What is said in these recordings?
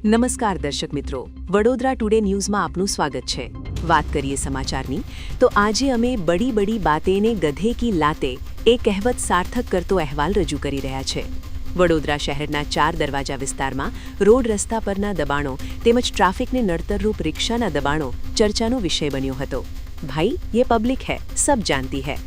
નમસ્કાર દર્શક મિત્રો, વડોદરા ટુડે ન્યૂઝમાં આપનું સ્વાગત છે। વાત કરીએ સમાચારની તો આજે અમે બડી બડી બાતેને ગધે કી લાતે એ કહેવત સાર્થક કરતો અહેવાલ રજૂ કરી રહ્યા છે। વડોદરા શહેરના 4 દરવાજા વિસ્તારમાં રોડ રસ્તા પરના દબાણો તેમજ ટ્રાફિકને નડતરરૂપ રિક્ષાના દબાણો ચર્ચાનો વિષય બન્યો હતો। ભાઈ ये પબ્લિક है सब जानती है।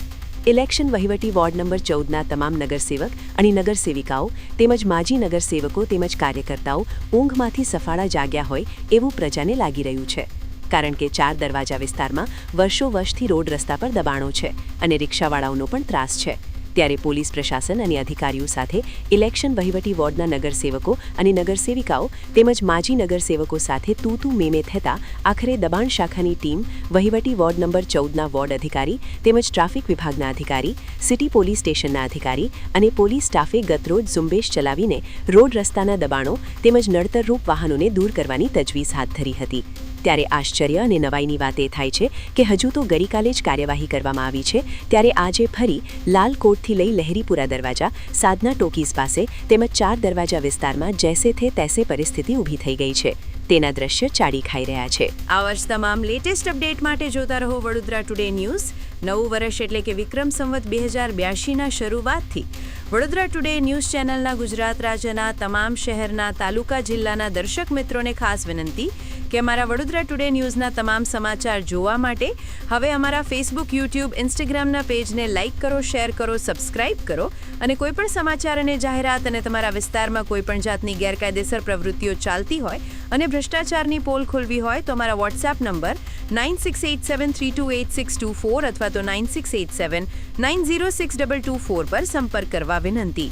ઇલેક્શન વહીવટી વોર્ડ નંબર 14ના તમામ નગરસેવક અને નગરસેવિકાઓ તેમજ માજી નગરસેવકો તેમજ કાર્યકર્તાઓ ઊંઘમાંથી સફાળા જાગ્યા હોય એવું પ્રજાને લાગી રહ્યું છે, કારણ કે 4 દરવાજા વિસ્તારમાં વર્ષો વર્ષથી રોડ રસ્તા પર દબાણો છે અને રિક્ષાવાળાઓનો પણ ત્રાસ છે। ત્યારે પોલીસ પ્રશાસન અને અધિકારીઓ સાથે ઇલેક્શન વહીવટી વોર્ડના નગરસેવકો અને નગરસેવિકાઓ તેમજ માજી નગરસેવકો સાથે તું મેમે થતાં આખરે દબાણ શાખાની ટીમ વહીવટી વોર્ડ નંબર 14ના વોર્ડ અધિકારી તેમજ ટ્રાફિક વિભાગના અધિકારી, સિટી પોલીસ સ્ટેશનના અધિકારી અને પોલીસ સ્ટાફે ગતરોજ ઝુંબેશ ચલાવીને રોડ રસ્તાના દબાણો તેમજ નડતરરૂપ વાહનોને દૂર કરવાની તજવીજ હાથ ધરી હતી। ત્યારે આશ્ચર્ય અને નવાઈની વાત એ થાય છે કે હજુ તો ગઈકાલે જ કાર્યવાહી કરવામાં આવી છે, ત્યારે આજે ફરી લાલ કોટથી લઈ લહેરીપુરા દરવાજા, સાધના ટોકીઝ પાસે તેમજ 4 દરવાજા વિસ્તારમાં જૈસે થે તૈસે પરિસ્થિતિ ઊભી થઈ ગઈ છે। તેના દ્રશ્ય ચાડી ખાઈ રહ્યા છે। આવા જ તમામ લેટેસ્ટ અપડેટ માટે જોતા રહો વડોદરા ટુડે ન્યૂઝ। નવું વર્ષ એટલે કે વિક્રમ સંવત 2082ના શરૂઆતથી વડોદરા ટુડે ન્યૂઝ ચેનલના ગુજરાત રાજ્યના તમામ શહેરના, તાલુકા, જિલ્લાના દર્શક મિત્રોને ખાસ વિનંતી કે અમારા વડોદરા ટુડે ન્યૂઝના તમામ સમાચાર જોવા માટે હવે અમારા ફેસબુક, યુટ્યુબ, ઇન્સ્ટાગ્રામના પેજને લાઇક કરો, શેર કરો, સબસ્ક્રાઇબ કરો અને કોઈપણ સમાચાર અને જાહેરાત અને તમારા વિસ્તારમાં કોઈપણ જાતની ગેરકાયદેસર પ્રવૃત્તિઓ ચાલતી હોય અને ભ્રષ્ટાચારની પોલ ખોલવી હોય તો અમારા વોટ્સએપ નંબર 9687328624 અથવા તો 9687906224 પર સંપર્ક કરવા વિનંતી।